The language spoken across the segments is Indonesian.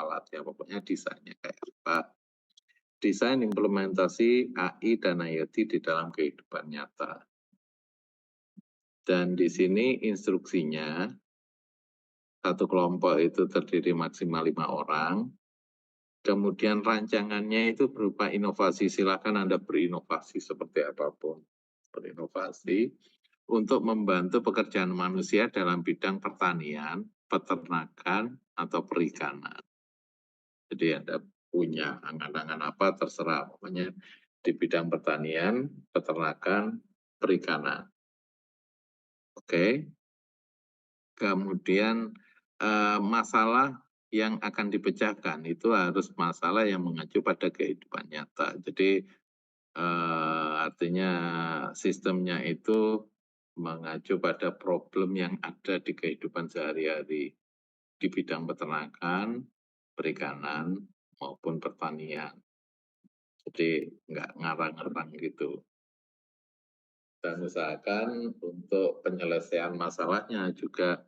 alatnya, pokoknya desainnya kayak apa. Desain implementasi AI dan IoT di dalam kehidupan nyata. Dan di sini instruksinya, satu kelompok itu terdiri maksimal 5 orang, kemudian rancangannya itu berupa inovasi, silakan Anda berinovasi seperti apapun. Berinovasi untuk membantu pekerjaan manusia dalam bidang pertanian, peternakan, atau perikanan. Jadi Anda punya angan-angan apa terserah, pokoknya di bidang pertanian, peternakan, perikanan. Oke. Kemudian masalah yang akan dipecahkan itu harus masalah yang mengacu pada kehidupan nyata. Jadi artinya sistemnya itu mengacu pada problem yang ada di kehidupan sehari-hari di bidang peternakan, perikanan, maupun pertanian. Jadi nggak ngarang-ngarang gitu. Dan usahakan untuk penyelesaian masalahnya juga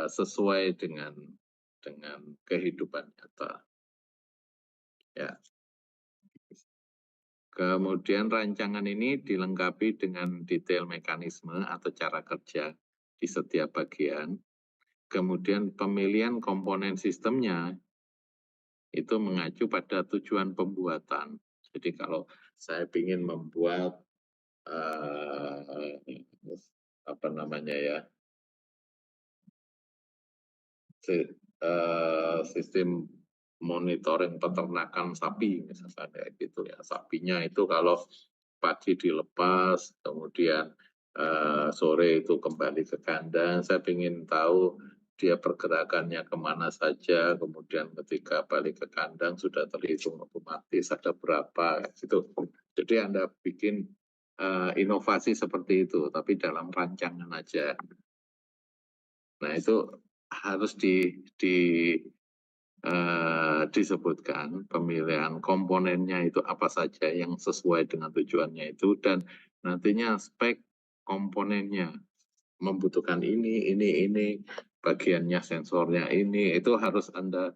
sesuai dengan kehidupan nyata. Ya. Kemudian rancangan ini dilengkapi dengan detail mekanisme atau cara kerja di setiap bagian. Kemudian pemilihan komponen sistemnya itu mengacu pada tujuan pembuatan. Jadi kalau saya ingin membuat apa namanya ya, sistem monitoring peternakan sapi misalnya kayak gitu ya. Sapinya itu kalau pagi dilepas, kemudian sore itu kembali ke kandang. Saya ingin tahu dia pergerakannya kemana saja, kemudian ketika balik ke kandang sudah terhitung otomatis ada berapa gitu. Jadi Anda bikin inovasi seperti itu, tapi dalam rancangan aja. Nah itu harus disebutkan pemilihan komponennya itu apa saja yang sesuai dengan tujuannya itu, dan nantinya spek komponennya membutuhkan ini, bagiannya sensornya ini, itu harus Anda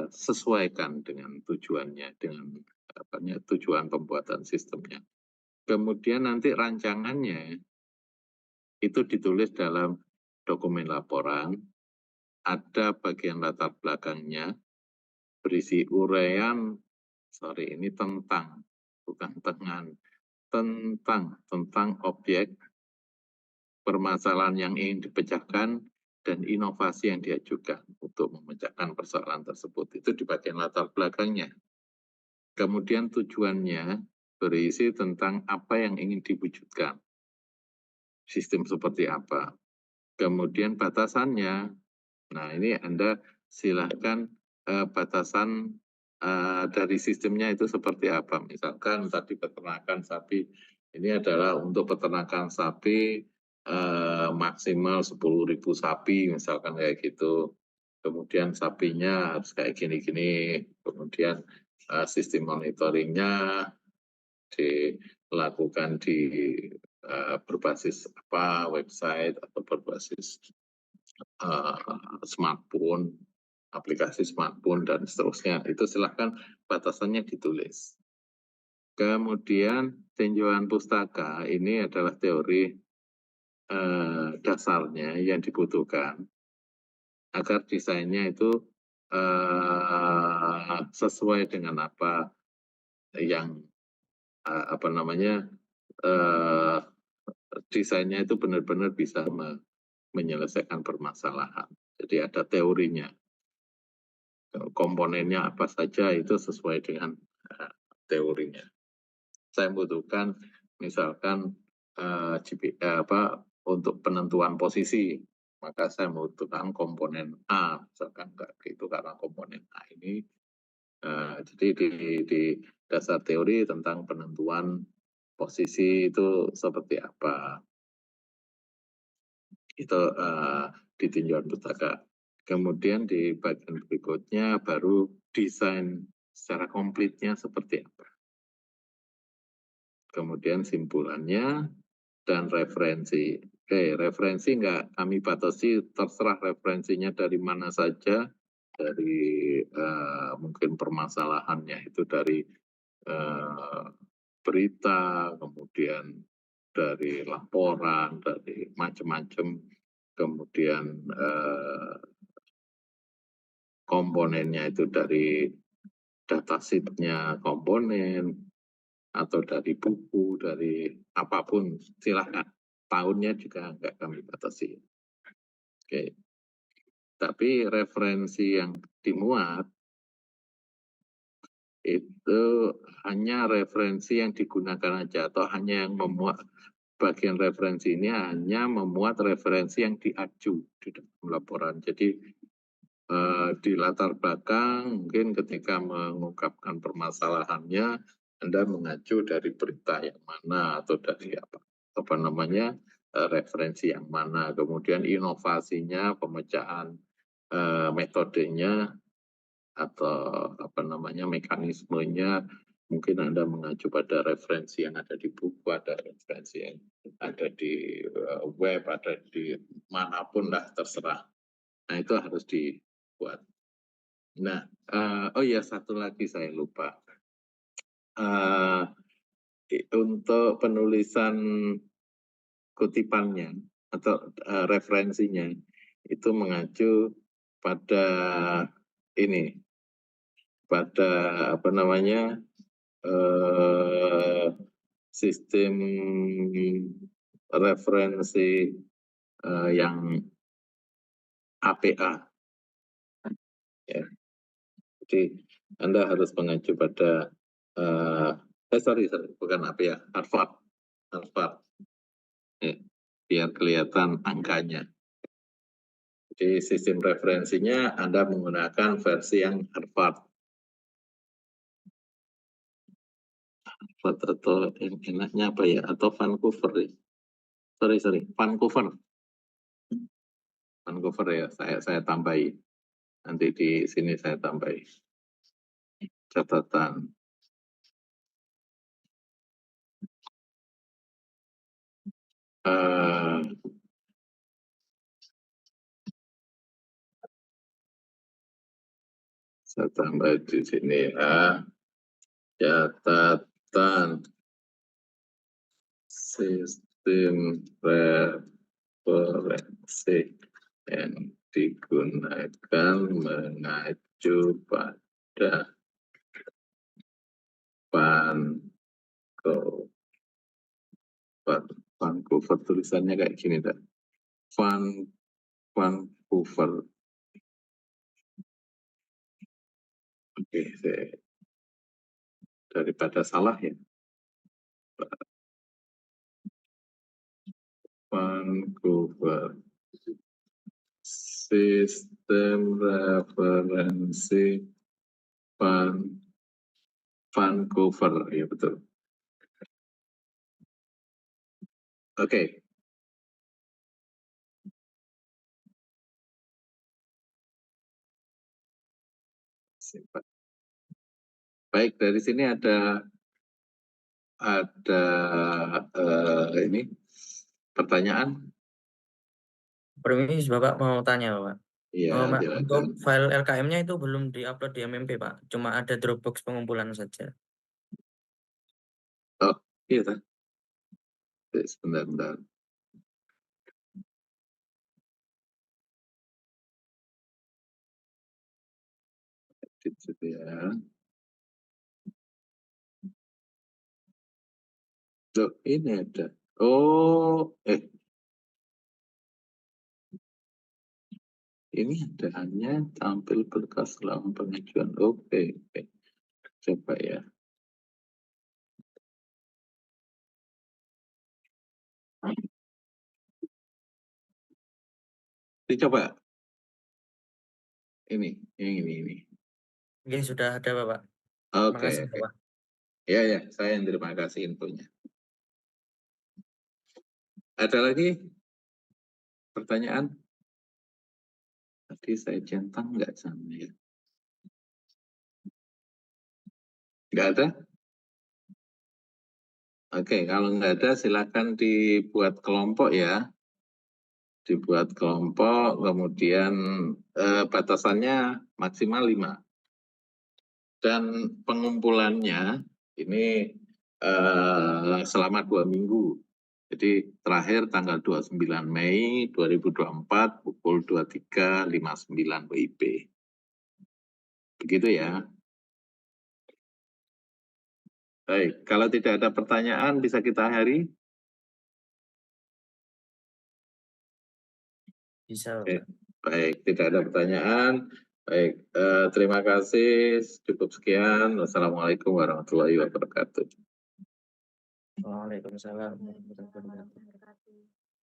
sesuaikan dengan tujuannya, dengan tujuan pembuatan sistemnya. Kemudian nanti rancangannya itu ditulis dalam dokumen laporan, ada bagian latar belakangnya, berisi uraian, ini tentang, bukan tentang objek, permasalahan yang ingin dipecahkan, dan inovasi yang diajukan untuk memecahkan persoalan tersebut. Itu di bagian latar belakangnya. Kemudian tujuannya berisi tentang apa yang ingin diwujudkan. Sistem seperti apa. Kemudian batasannya, nah ini Anda silahkan batasan dari sistemnya itu seperti apa. Misalkan tadi peternakan sapi, ini adalah untuk peternakan sapi maksimal 10.000 sapi, misalkan kayak gitu. Kemudian sapinya harus kayak gini-gini, kemudian sistem monitoringnya dilakukan di berbasis apa, website atau berbasis smartphone, aplikasi smartphone dan seterusnya. Itu silahkan batasannya ditulis. Kemudian tinjauan pustaka ini adalah teori dasarnya yang dibutuhkan agar desainnya itu sesuai dengan apa yang desainnya itu benar-benar bisa menyelesaikan permasalahan. Jadi ada teorinya, komponennya apa saja itu sesuai dengan teorinya. Saya membutuhkan misalkan untuk penentuan posisi, maka saya membutuhkan komponen A, misalkan itu karena komponen A ini. Jadi di dasar teori tentang penentuan posisi itu seperti apa. Itu di tinjauan pustaka. Kemudian di bagian berikutnya baru desain secara komplitnya seperti apa. Kemudian simpulannya dan referensi. Referensi enggak kami batasi, terserah referensinya dari mana saja, dari mungkin permasalahannya itu dari berita, kemudian dari laporan, dari macam-macam, kemudian komponennya itu dari datasheet-nya komponen, atau dari buku, dari apapun, silahkan. Tahunnya juga nggak kami batasi. Oke. Tapi referensi yang dimuat itu hanya referensi yang digunakan aja, atau hanya yang memuat bagian referensi ini hanya memuat referensi yang diaju di dalam laporan. Jadi di latar belakang mungkin ketika mengungkapkan permasalahannya Anda mengacu dari berita yang mana atau dari apa namanya referensi yang mana, kemudian inovasinya, pemecahan metodenya atau apa namanya mekanismenya, mungkin Anda mengacu pada referensi yang ada di buku, ada referensi yang ada di web, ada di manapun lah, terserah. Nah itu harus dibuat. Nah, oh ya satu lagi saya lupa. Untuk penulisan kutipannya atau referensinya itu mengacu pada ini, pada apa namanya sistem referensi yang APA. Ya. Jadi Anda harus mengacu pada sorry, bukan APA, Harvard. Ya, biar kelihatan angkanya. Jadi sistem referensinya Anda menggunakan versi yang Harvard. Atau enaknya apa ya? Atau Vancouver ya? Sorry, Vancouver ya, saya tambahi. Nanti di sini saya tambahi catatan. Saya tambah di sini ya, catatan sistem referensi yang digunakan mengacu pada Vancouver, tulisannya kayak gini dah. Vancouver. Oke, daripada salah ya. Vancouver. Sistem referensi Vancouver, ya betul. Oke. Baik, dari sini ada ini pertanyaan. Permisi Bapak mau tanya Bapak. Iya, untuk file LKM-nya itu belum diupload di MMP Pak, cuma ada Dropbox pengumpulan saja. Oh, iya tak? Sebentar. Edit ya. Loh, ini ada. Oh, ini ada hanya tampil berkas selama pengajuan. Oke. Coba ya. Dicoba. Ini. Ini sudah ada Bapak. Oke. Makasih Bapak. Ya, saya yang terima kasih infonya. Ada lagi pertanyaan? Tadi saya centang nggak sama ya? Nggak ada? Oke, kalau nggak ada silakan dibuat kelompok ya. dibuat kelompok, kemudian batasannya maksimal 5. Dan pengumpulannya ini selama 2 minggu. Jadi terakhir tanggal 29 Mei 2024 pukul 23.59 WIB. Begitu ya. Baik, kalau tidak ada pertanyaan bisa kita akhiri. Bisa, Oke, Pak. baik, tidak ada pertanyaan. Baik, terima kasih. Cukup sekian. Wassalamualaikum warahmatullahi wabarakatuh. Waalaikumsalam warahmatullahi wabarakatuh.